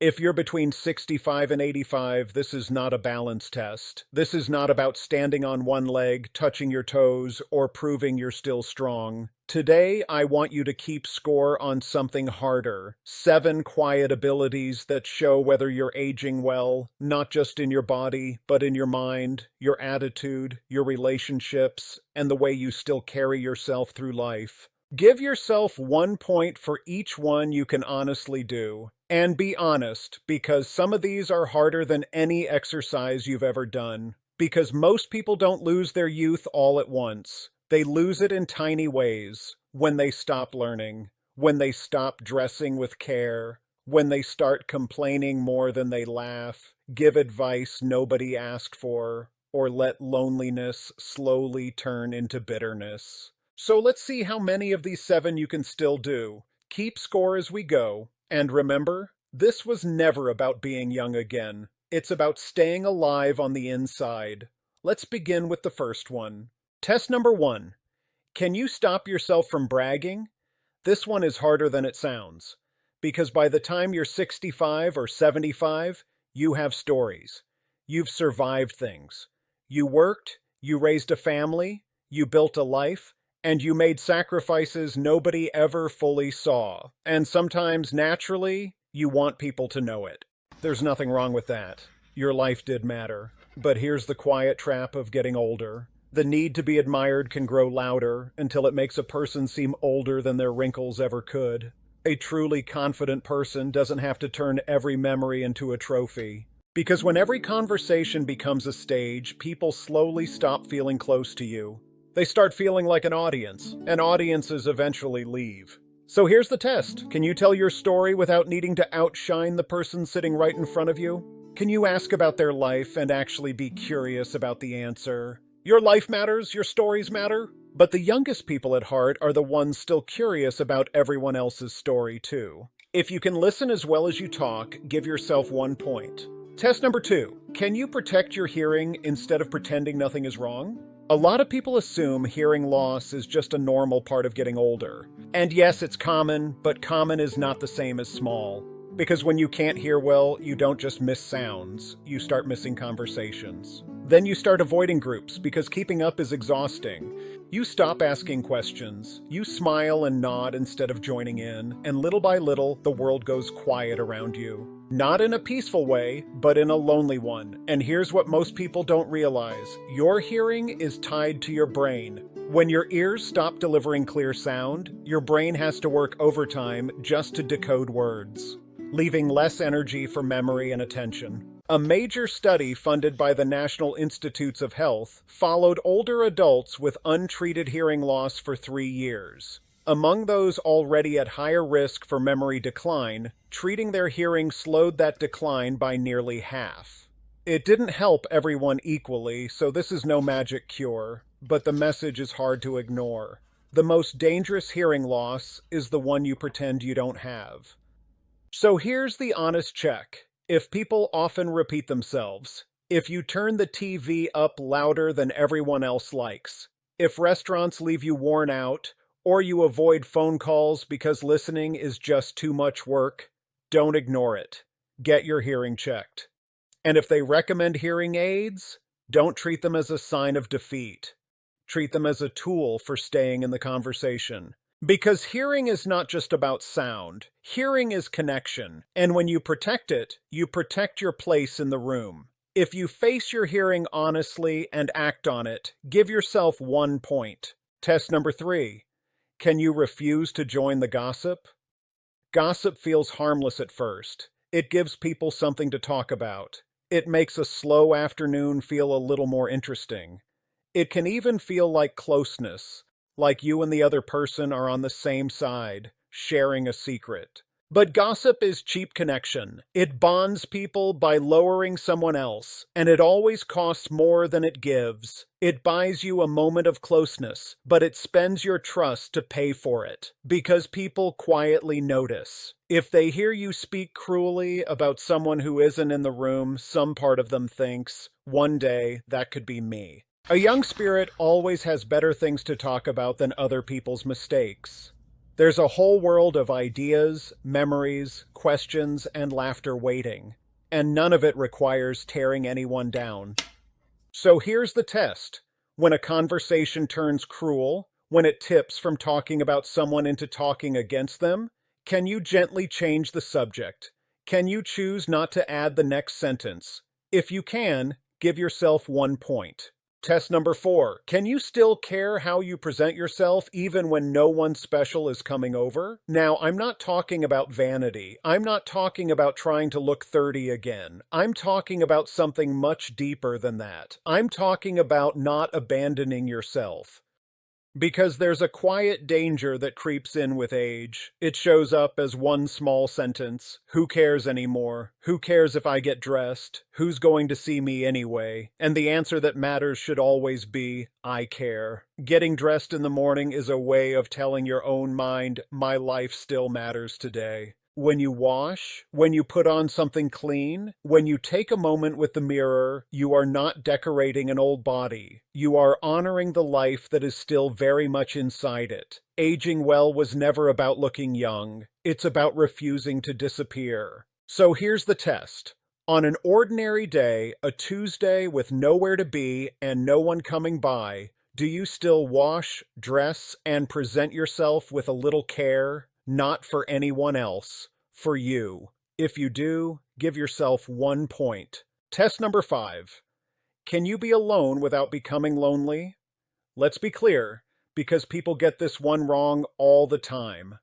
If you're between 65 and 85, this is not a balance test. This is not about standing on one leg, touching your toes, or proving you're still strong. Today, I want you to keep score on something harder. 7 quiet abilities that show whether you're aging well, not just in your body, but in your mind, your attitude, your relationships, and the way you still carry yourself through life. Give yourself 1 point for each one you can honestly do. And be honest, because some of these are harder than any exercise you've ever done. Because most people don't lose their youth all at once. They lose it in tiny ways. When they stop learning, when they stop dressing with care, when they start complaining more than they laugh, give advice nobody asked for, or let loneliness slowly turn into bitterness. So let's see how many of these 7 you can still do. Keep score as we go. And remember, this was never about being young again. It's about staying alive on the inside. Let's begin with the first one. Test number 1. Can you stop yourself from bragging? This one is harder than it sounds. Because by the time you're 65 or 75, you have stories. You've survived things. You worked, you raised a family, you built a life, and you made sacrifices nobody ever fully saw. And sometimes, naturally, you want people to know it. There's nothing wrong with that. Your life did matter. But here's the quiet trap of getting older. The need to be admired can grow louder until it makes a person seem older than their wrinkles ever could. A truly confident person doesn't have to turn every memory into a trophy. Because when every conversation becomes a stage, people slowly stop feeling close to you. They start feeling like an audience, and audiences eventually leave. So here's the test. Can you tell your story without needing to outshine the person sitting right in front of you? Can you ask about their life and actually be curious about the answer? Your life matters, your stories matter, but the youngest people at heart are the ones still curious about everyone else's story too. If you can listen as well as you talk, give yourself 1 point. Test number 2. Can you protect your hearing instead of pretending nothing is wrong? A lot of people assume hearing loss is just a normal part of getting older. And yes, it's common, but common is not the same as small. Because when you can't hear well, you don't just miss sounds, you start missing conversations. Then you start avoiding groups because keeping up is exhausting. You stop asking questions, you smile and nod instead of joining in, and little by little, the world goes quiet around you. Not in a peaceful way, but in a lonely one. And here's what most people don't realize. Your hearing is tied to your brain. When your ears stop delivering clear sound, your brain has to work overtime just to decode words, leaving less energy for memory and attention. A major study funded by the National Institutes of Health followed older adults with untreated hearing loss for 3 years. Among those already at higher risk for memory decline, treating their hearing slowed that decline by nearly half. It didn't help everyone equally, so this is no magic cure, but the message is hard to ignore. The most dangerous hearing loss is the one you pretend you don't have. So here's the honest check. If people often repeat themselves, if you turn the TV up louder than everyone else likes, if restaurants leave you worn out, or you avoid phone calls because listening is just too much work, don't ignore it. Get your hearing checked. And if they recommend hearing aids, don't treat them as a sign of defeat. Treat them as a tool for staying in the conversation. Because hearing is not just about sound. Hearing is connection. And when you protect it, you protect your place in the room. If you face your hearing honestly and act on it, give yourself 1 point. Test number 3. Can you refuse to join the gossip? Gossip feels harmless at first. It gives people something to talk about. It makes a slow afternoon feel a little more interesting. It can even feel like closeness, like you and the other person are on the same side, sharing a secret. But gossip is cheap connection. It bonds people by lowering someone else, and it always costs more than it gives. It buys you a moment of closeness, but it spends your trust to pay for it, because people quietly notice. If they hear you speak cruelly about someone who isn't in the room, some part of them thinks, one day that could be me. A young spirit always has better things to talk about than other people's mistakes. There's a whole world of ideas, memories, questions, and laughter waiting, and none of it requires tearing anyone down. So here's the test. When a conversation turns cruel, when it tips from talking about someone into talking against them, can you gently change the subject? Can you choose not to add the next sentence? If you can, give yourself 1 point. Test number 4. Can you still care how you present yourself even when no one special is coming over? Now, I'm not talking about vanity. I'm not talking about trying to look 30 again. I'm talking about something much deeper than that. I'm talking about not abandoning yourself. Because there's a quiet danger that creeps in with age. It shows up as one small sentence. Who cares anymore? Who cares if I get dressed? Who's going to see me anyway? And the answer that matters should always be, I care. Getting dressed in the morning is a way of telling your own mind, my life still matters today. When you wash, when you put on something clean, when you take a moment with the mirror, you are not decorating an old body. You are honoring the life that is still very much inside it. Aging well was never about looking young. It's about refusing to disappear. So here's the test. On an ordinary day, a Tuesday with nowhere to be and no one coming by, do you still wash, dress, and present yourself with a little care? Not for anyone else, for you. If you do, give yourself 1 point. Test number 5. Can you be alone without becoming lonely? Let's be clear, because people get this one wrong all the time.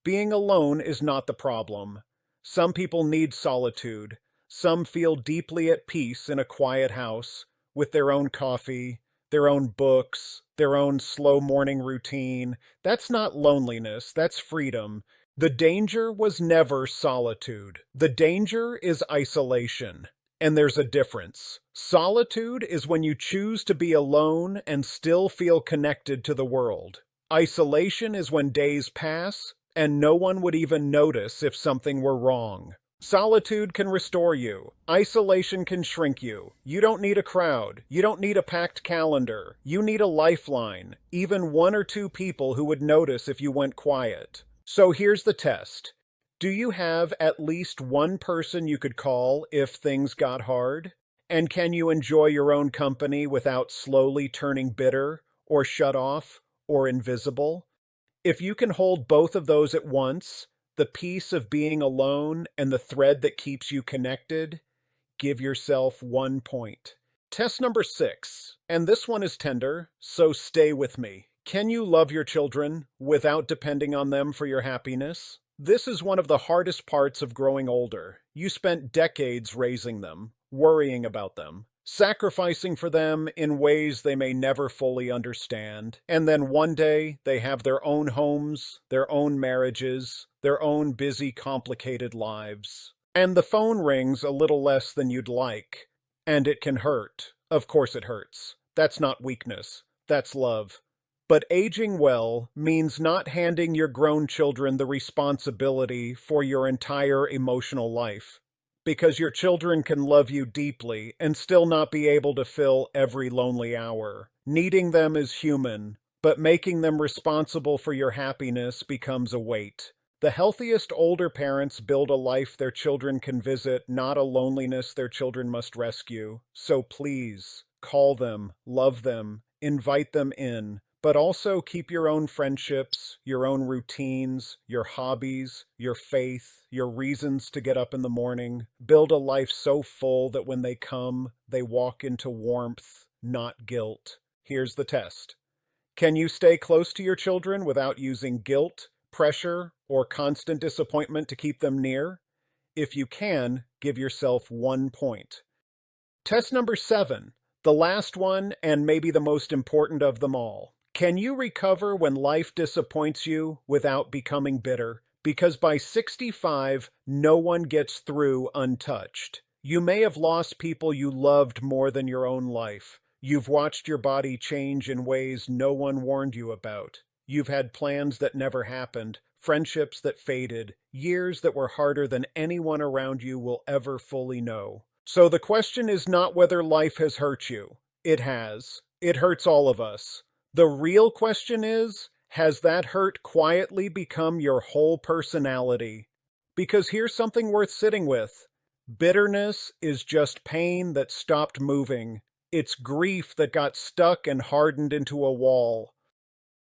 Being alone is not the problem. Some people need solitude. Some feel deeply at peace in a quiet house, with their own coffee, their own books, their own slow morning routine. That's not loneliness, that's freedom. The danger was never solitude. The danger is isolation. And there's a difference. Solitude is when you choose to be alone and still feel connected to the world. Isolation is when days pass and no one would even notice if something were wrong. Solitude can restore you. Isolation can shrink you. You don't need a crowd. You don't need a packed calendar. You need a lifeline, even 1 or 2 people who would notice if you went quiet. So here's the test. Do you have at least one person you could call if things got hard? And can you enjoy your own company without slowly turning bitter, or shut off, or invisible? If you can hold both of those at once, the peace of being alone and the thread that keeps you connected, give yourself 1 point. Test number 6, and this one is tender, so stay with me. Can you love your children without depending on them for your happiness? This is one of the hardest parts of growing older. You spent decades raising them, worrying about them, sacrificing for them in ways they may never fully understand. And then one day, they have their own homes, their own marriages, their own busy, complicated lives. And the phone rings a little less than you'd like. And it can hurt. Of course it hurts. That's not weakness. That's love. But aging well means not handing your grown children the responsibility for your entire emotional life. Because your children can love you deeply and still not be able to fill every lonely hour. Needing them is human, but making them responsible for your happiness becomes a weight. The healthiest older parents build a life their children can visit, not a loneliness their children must rescue. So please, call them, love them, invite them in. But also keep your own friendships, your own routines, your hobbies, your faith, your reasons to get up in the morning. Build a life so full that when they come, they walk into warmth, not guilt. Here's the test. Can you stay close to your children without using guilt, pressure, or constant disappointment to keep them near? If you can, give yourself 1 point. Test number 7, the last one and maybe the most important of them all. Can you recover when life disappoints you without becoming bitter? Because by 65, no one gets through untouched. You may have lost people you loved more than your own life. You've watched your body change in ways no one warned you about. You've had plans that never happened, friendships that faded, years that were harder than anyone around you will ever fully know. So the question is not whether life has hurt you. It has. It hurts all of us. The real question is, Has that hurt quietly become your whole personality? Because here's something worth sitting with. Bitterness is just pain that stopped moving. It's grief that got stuck and hardened into a wall.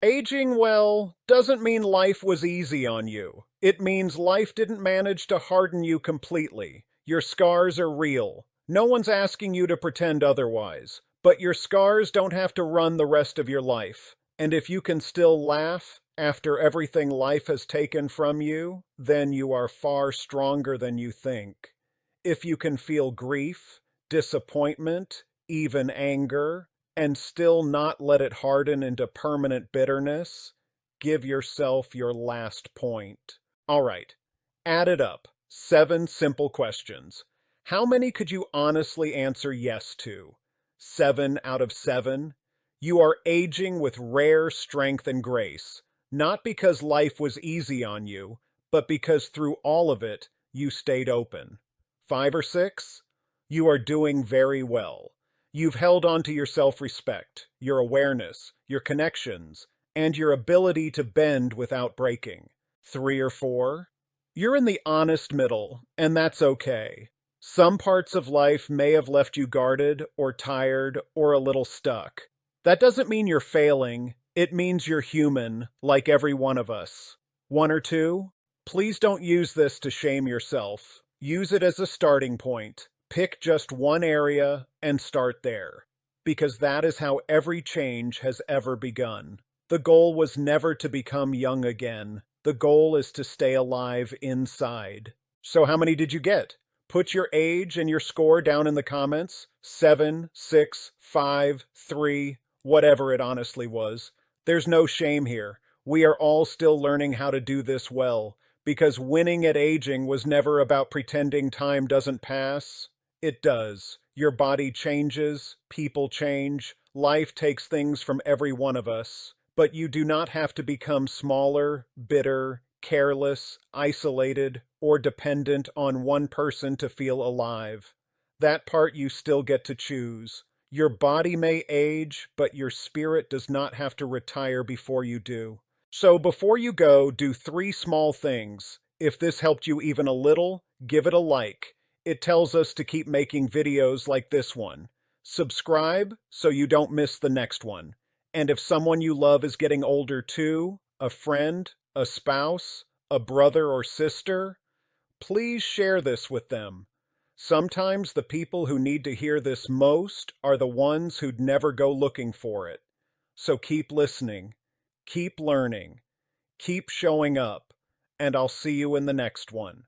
Aging well doesn't mean life was easy on you. It means life didn't manage to harden you completely. Your scars are real. No one's asking you to pretend otherwise. But your scars don't have to run the rest of your life. And if you can still laugh after everything life has taken from you, then you are far stronger than you think. If you can feel grief, disappointment, even anger, and still not let it harden into permanent bitterness, give yourself your last point. All right, add it up. 7 simple questions. How many could you honestly answer yes to? 7 out of 7? You are aging with rare strength and grace, not because life was easy on you, but because through all of it, you stayed open. 5 or 6? You are doing very well. You've held on to your self-respect, your awareness, your connections, and your ability to bend without breaking. 3 or 4? You're in the honest middle, and that's okay. Some parts of life may have left you guarded, or tired, or a little stuck. That doesn't mean you're failing. It means you're human, like every one of us. 1 or 2? Please don't use this to shame yourself. Use it as a starting point. Pick just one area and start there, because that is how every change has ever begun. The goal was never to become young again. The goal is to stay alive inside. So how many did you get? Put your age and your score down in the comments. 7, 6, 5, 3, whatever it honestly was. There's no shame here. We are all still learning how to do this well, because winning at aging was never about pretending time doesn't pass. It does. Your body changes, people change, life takes things from every one of us. But you do not have to become smaller, bitter, careless, isolated, or dependent on one person to feel alive. That part you still get to choose. Your body may age, but your spirit does not have to retire before you do. So before you go, do 3 small things. If this helped you even a little, give it a like. It tells us to keep making videos like this one. Subscribe so you don't miss the next one. And if someone you love is getting older too, a friend, a spouse, a brother or sister, please share this with them. Sometimes the people who need to hear this most are the ones who'd never go looking for it. So keep listening, keep learning, keep showing up, and I'll see you in the next one.